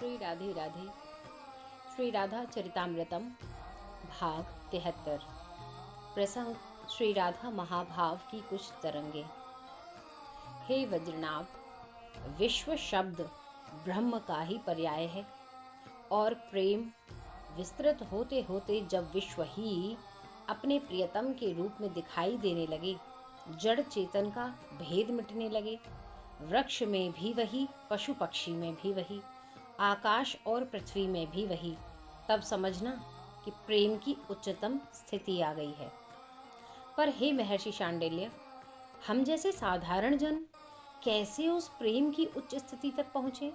श्री राधे राधे। श्री राधा चरितामृतम भाग 73। प्रसंग श्री राधा महाभाव की कुछ तरंगे। हे वज्रनाभ, विश्व शब्द ब्रह्म का ही पर्याय है और प्रेम विस्तृत होते होते जब विश्व ही अपने प्रियतम के रूप में दिखाई देने लगे, जड़ चेतन का भेद मिटने लगे, वृक्ष में भी वही, पशु पक्षी में भी वही, आकाश और पृथ्वी में भी वही, तब समझना कि प्रेम की उच्चतम स्थिति आ गई है। पर हे महर्षि शांडिल्य, हम जैसे साधारण जन कैसे उस प्रेम की उच्च स्थिति तक पहुंचे?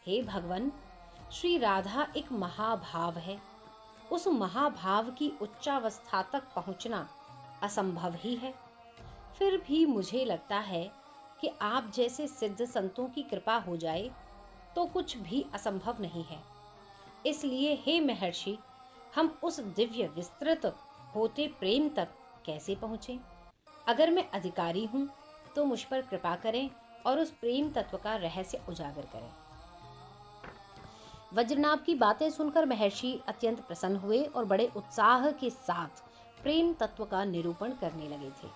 हे भगवान, श्री राधा एक महाभाव है। उस महाभाव की उच्चावस्था तक पहुंचना असंभव ही है। फिर भी मुझे लगता है कि आप जैसे सिद्ध संतों की कृपा हो जाए तो कुछ भी असंभव नहीं है। इसलिए हे महर्षि, हम उस दिव्य विस्तृत होते प्रेम तक कैसे पहुँचें? अगर मैं अधिकारी हूँ तो मुझ पर कृपा करें और उस प्रेम तत्व का रहस्य उजागर करें। वज्रनाभ की बातें सुनकर महर्षि अत्यंत प्रसन्न हुए और बड़े उत्साह के साथ प्रेम तत्व का निरूपण करने लगे थे।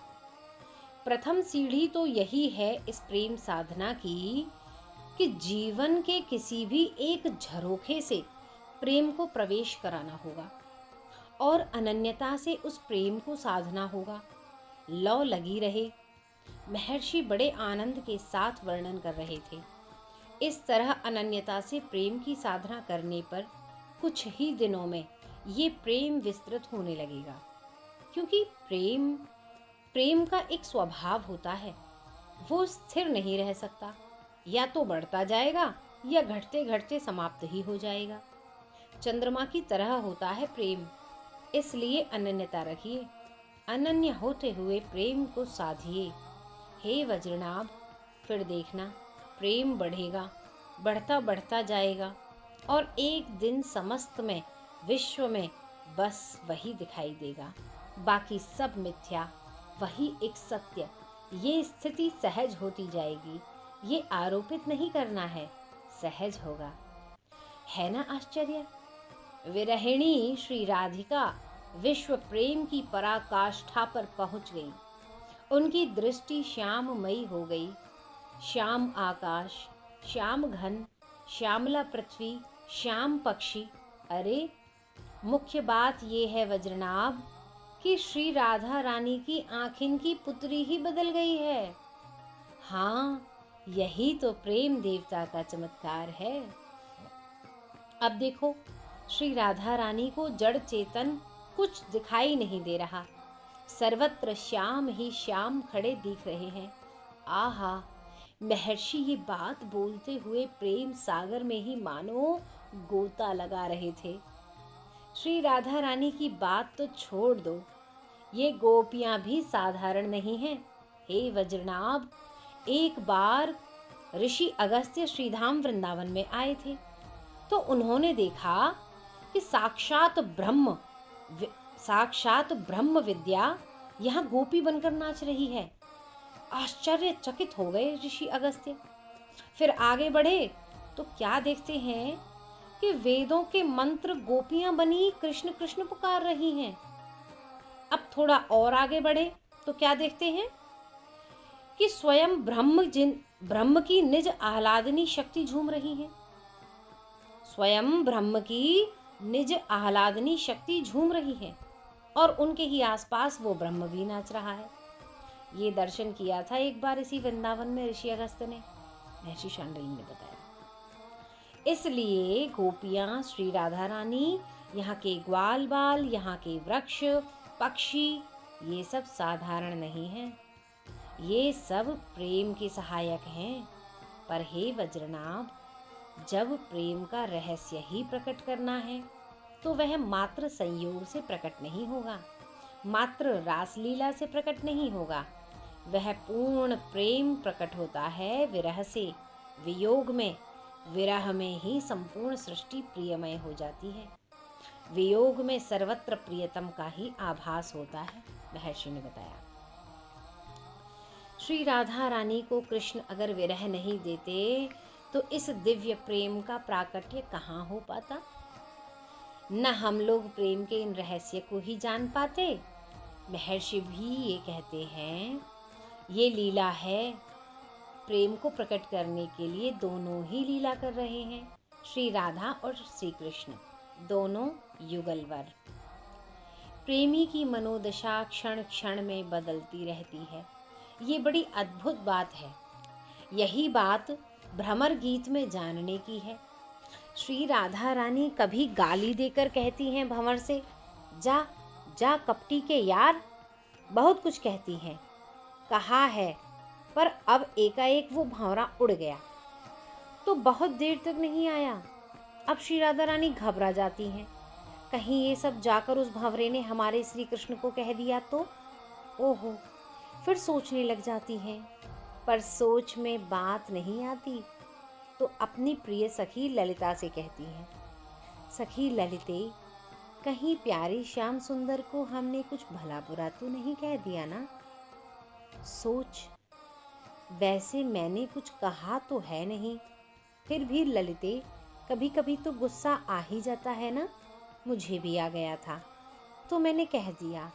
प्रथम सीढ़ी तो यही है इस प्रेम साधना की कि जीवन के किसी भी एक झरोखे से प्रेम को प्रवेश कराना होगा और अनन्यता से उस प्रेम को साधना होगा। लौ लगी रहे। महर्षि बड़े आनंद के साथ वर्णन कर रहे थे। इस तरह अनन्यता से प्रेम की साधना करने पर कुछ ही दिनों में ये प्रेम विस्तृत होने लगेगा, क्योंकि प्रेम का एक स्वभाव होता है, वो स्थिर नहीं रह सकता, या तो बढ़ता जाएगा या घटते घटते समाप्त ही हो जाएगा। चंद्रमा की तरह होता है प्रेम, इसलिए अनन्यता रखिए, अनन्य होते हुए प्रेम को साधिए। हे वज्रनाभ, फिर देखना प्रेम बढ़ेगा, बढ़ता बढ़ता जाएगा और एक दिन समस्त में विश्व में बस वही दिखाई देगा, बाकी सब मिथ्या, वही एक सत्य। ये स्थिति सहज होती जाएगी, ये आरोपित नहीं करना है, सहज होगा। है ना आश्चर्य? विरहिणी श्री राधिका विश्व प्रेम की पराकाष्ठा पर पहुंच गई। उनकी दृष्टि श्याममयी हो गई। श्याम आकाश, श्याम घन, श्यामला पृथ्वी, श्याम पक्षी। अरे, मुख्य बात यह है वज्रनाभ कि श्री राधा रानी की आँखिन की पुतरी ही बदल गई है। हाँ, यही तो प्रेम देवता का चमत्कार है। अब देखो, श्री राधा रानी को जड़ चेतन कुछ दिखाई नहीं दे रहा, सर्वत्र श्याम ही श्याम खड़े दिख रहे हैं। आहा, महर्षि ये बात बोलते हुए प्रेम सागर में ही मानो गोता लगा रहे थे। श्री राधा रानी की बात तो छोड़ दो, ये गोपियां भी साधारण नहीं हैं। हे वज्रनाभ, एक बार ऋषि अगस्त्य श्रीधाम वृंदावन में आए थे तो उन्होंने देखा कि साक्षात ब्रह्म विद्या यहाँ गोपी बनकर नाच रही है। आश्चर्यचकित हो गए ऋषि अगस्त्य। फिर आगे बढ़े तो क्या देखते हैं कि वेदों के मंत्र गोपियां बनी कृष्ण कृष्ण पुकार रही हैं। अब थोड़ा और आगे बढ़े तो क्या देखते हैं कि स्वयं ब्रह्म की निज आह्लादनी शक्ति झूम रही है। स्वयं ब्रह्म की निज आह्लादनी शक्ति झूम रही है और उनके ही आसपास वो ब्रह्म भी नाच रहा है। ये दर्शन किया था एक बार इसी वृंदावन में ऋषि अगस्त्य ने, महर्षि शांडिल्य ने बताया। इसलिए गोपियां, श्री राधा रानी, यहाँ के ग्वाल बाल, यहाँ के वृक्ष पक्षी, ये सब साधारण नहीं हैं, ये सब प्रेम के सहायक हैं। पर हे वज्रनाभ, जब प्रेम का रहस्य ही प्रकट करना है तो वह मात्र संयोग से प्रकट नहीं होगा, मात्र रासलीला से प्रकट नहीं होगा। वह पूर्ण प्रेम प्रकट होता है विरह से। वियोग में, विरह में ही संपूर्ण सृष्टि प्रियमय हो जाती है। वियोग में सर्वत्र प्रियतम का ही आभास होता है, महर्षि ने बताया। श्री राधा रानी को कृष्ण अगर विरह नहीं देते तो इस दिव्य प्रेम का प्राकट्य कहाँ हो पाता। न हम लोग प्रेम के इन रहस्य को ही जान पाते। महर्षि भी ये कहते हैं, ये लीला है। प्रेम को प्रकट करने के लिए दोनों ही लीला कर रहे हैं, श्री राधा और श्री कृष्ण, दोनों युगलवर। प्रेमी की मनोदशा क्षण क्षण में बदलती रहती है। ये बड़ी अद्भुत बात है। यही बात भ्रमर गीत में जानने की है। श्री राधा रानी कभी गाली देकर कहती हैं भंवर से, जा जा कपटी के यार, बहुत कुछ कहती हैं, कहा है, पर अब एकाएक वो भंवरा उड़ गया तो बहुत देर तक नहीं आया। अब श्री राधा रानी घबरा जाती हैं, कहीं ये सब जाकर उस भंवरे ने हमारे श्री कृष्ण को कह दिया तो। ओहो, फिर सोचने लग जाती हैं, पर सोच में बात नहीं आती तो अपनी प्रिय सखी ललिता से कहती हैं, सखी ललिते, कहीं प्यारे श्याम सुंदर को हमने कुछ भला बुरा तो नहीं कह दिया ना। सोच, वैसे मैंने कुछ कहा तो है नहीं, फिर भी ललिते कभी कभी तो गुस्सा आ ही जाता है ना। मुझे भी आ गया था तो मैंने कह दिया,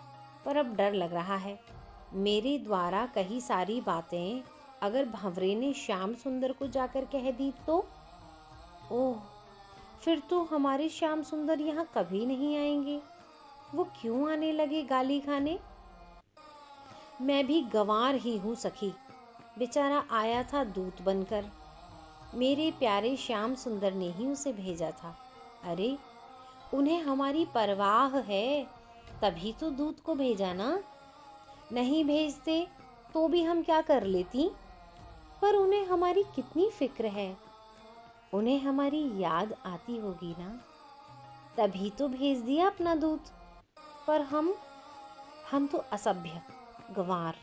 पर अब डर लग रहा है, मेरे द्वारा कही सारी बातें अगर भंवरे ने श्याम सुंदर को जाकर कह दी तो। ओह, फिर तो हमारे श्याम सुंदर यहाँ कभी नहीं आएंगे। वो क्यों आने लगे गाली खाने। मैं भी गंवार ही हूँ सखी, बेचारा आया था दूत बनकर, मेरे प्यारे श्याम सुंदर ने ही उसे भेजा था। अरे, उन्हें हमारी परवाह है, तभी तो दूत को भेजा ना। नहीं भेजते तो भी हम क्या कर लेती, पर उन्हें हमारी कितनी फिक्र है, उन्हें हमारी याद आती होगी ना, तभी तो भेज दिया अपना दूत। पर हम तो असभ्य, गंवार,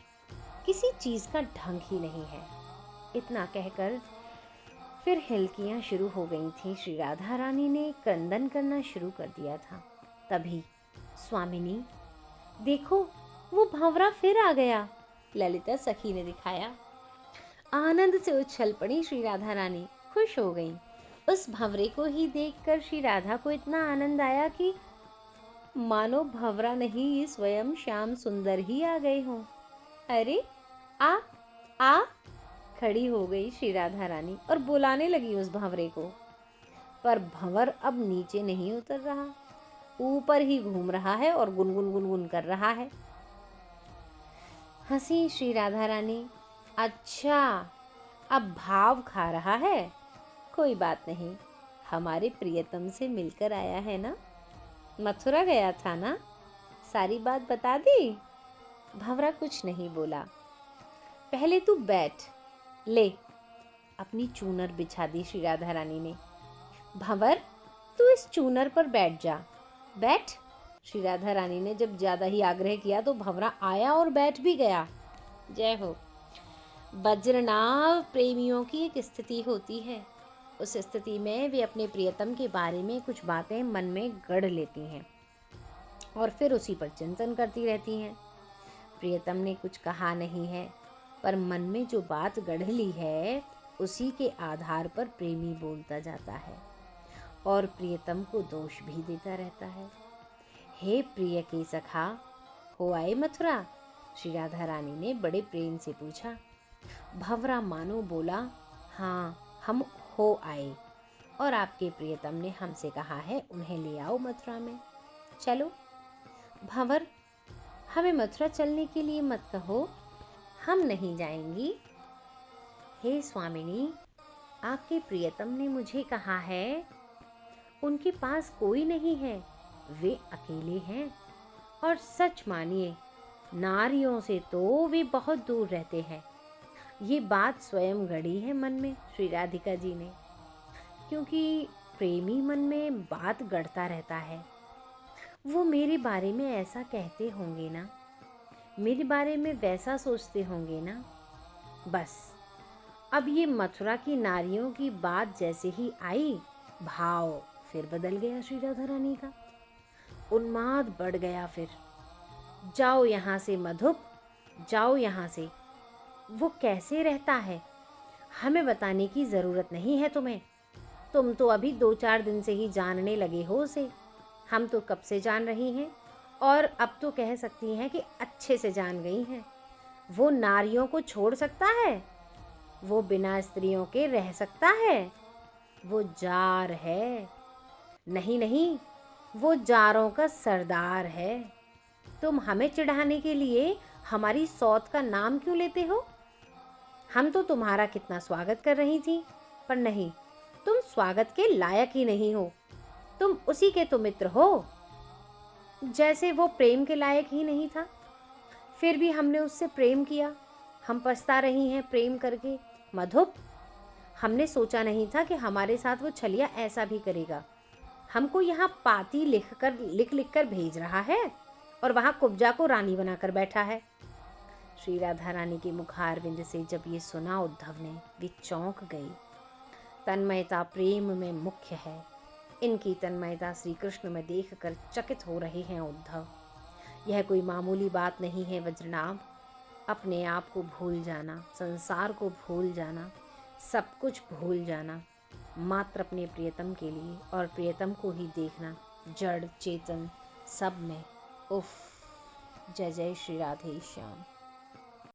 किसी चीज का ढंग ही नहीं है। इतना कहकर फिर हिलकियां शुरू हो गई थी। श्री राधा रानी ने क्रंदन करना शुरू कर दिया था। तभी, स्वामिनी देखो, वो भंवरा फिर आ गया, ललिता सखी ने दिखाया। आनंद से उछल पड़ी श्री राधा रानी, खुश हो गई। उस भंवरे को ही देखकर श्री राधा को इतना आनंद आया कि मानो भंवरा नहीं, स्वयं श्याम सुंदर ही आ गए हों। अरे, आ आ, खड़ी हो गई श्री राधा रानी और बुलाने लगी उस भंवरे को। पर भंवर अब नीचे नहीं उतर रहा, ऊपर ही घूम रहा है और गुनगुन गुनगुन कर रहा है। हंसी श्री राधा रानी, अच्छा, अब भाव खा रहा है, कोई बात नहीं, हमारे प्रियतम से मिलकर आया है ना, मथुरा गया था ना, सारी बात बता दी। भंवरा कुछ नहीं बोला। पहले तू बैठ, ले, अपनी चूनर बिछा दी श्री राधा रानी ने। भंवर, तू इस चूनर पर बैठ जा, बैठ। श्री राधा रानी ने जब ज्यादा ही आग्रह किया तो भंवरा आया और बैठ भी गया। जय हो। वज्रनाभ प्रेमियों की एक स्थिति होती है, उस स्थिति में वे अपने प्रियतम के बारे में कुछ बातें मन में गढ़ लेती हैं और फिर उसी पर चिंतन करती रहती हैं। प्रियतम ने कुछ कहा नहीं है, पर मन में जो बात गढ़ ली है उसी के आधार पर प्रेमी बोलता जाता है और प्रियतम को दोष भी देता रहता है। हे प्रिय के सखा, हो आए मथुरा? श्री राधा रानी ने बड़े प्रेम से पूछा। भंवरा मानो बोला, हाँ, हम हो आए और आपके प्रियतम ने हमसे कहा है उन्हें ले आओ मथुरा में। चलो। भंवर, हमें मथुरा चलने के लिए मत कहो, हम नहीं जाएंगी। हे स्वामिनी, आपके प्रियतम ने मुझे कहा है उनके पास कोई नहीं है, वे अकेले हैं और सच मानिए नारियों से तो वे बहुत दूर रहते हैं। ये बात स्वयं गढ़ी है मन में श्री राधिका जी ने, क्योंकि प्रेमी मन में बात गढ़ता रहता है। वो मेरे बारे में ऐसा कहते होंगे ना, मेरे बारे में वैसा सोचते होंगे ना। बस अब ये मथुरा की नारियों की बात जैसे ही आई, भाव फिर बदल गया श्री राधा रानी का, उन्माद बढ़ गया। फिर जाओ यहाँ से मधुप, जाओ यहाँ से। वो कैसे रहता है, हमें बताने की ज़रूरत नहीं है तुम्हें। तुम तो अभी 2-4 दिन से ही जानने लगे हो उसे। हम तो कब से जान रही हैं, और अब तो कह सकती हैं कि अच्छे से जान गई हैं। वो नारियों को छोड़ सकता है? वो बिना स्त्रियों के रह सकता है? वो जार है। नहीं नहीं, वो जारों का सरदार है। तुम हमें चिढ़ाने के लिए हमारी सौत का नाम क्यों लेते हो? हम तो तुम्हारा कितना स्वागत कर रही थी, पर नहीं, तुम स्वागत के लायक ही नहीं हो। तुम उसी के तो मित्र हो, जैसे वो प्रेम के लायक ही नहीं था। फिर भी हमने उससे प्रेम किया। हम पछता रही हैं प्रेम करके। मधुप, हमने सोचा नहीं था कि हमारे साथ वो छलिया ऐसा भी करेगा। हमको यहाँ पाती लिख लिख कर भेज रहा है, और वहाँ कुब्जा को रानी बनाकर बैठा है। श्री राधा रानी के मुखारविंद से जब ये सुना उद्धव ने, वे चौंक गई। तन्मयता प्रेम में मुख्य है। इनकी तन्मयता श्री कृष्ण में देखकर चकित हो रहे हैं उद्धव। यह कोई मामूली बात नहीं है वज्रनाभ। अपने आप को भूल जाना, संसार को भूल जाना, सब कुछ भूल जाना, मात्र अपने प्रियतम के लिए, और प्रियतम को ही देखना, जड़ चेतन सब में। उफ, जय जय श्री राधे श्याम।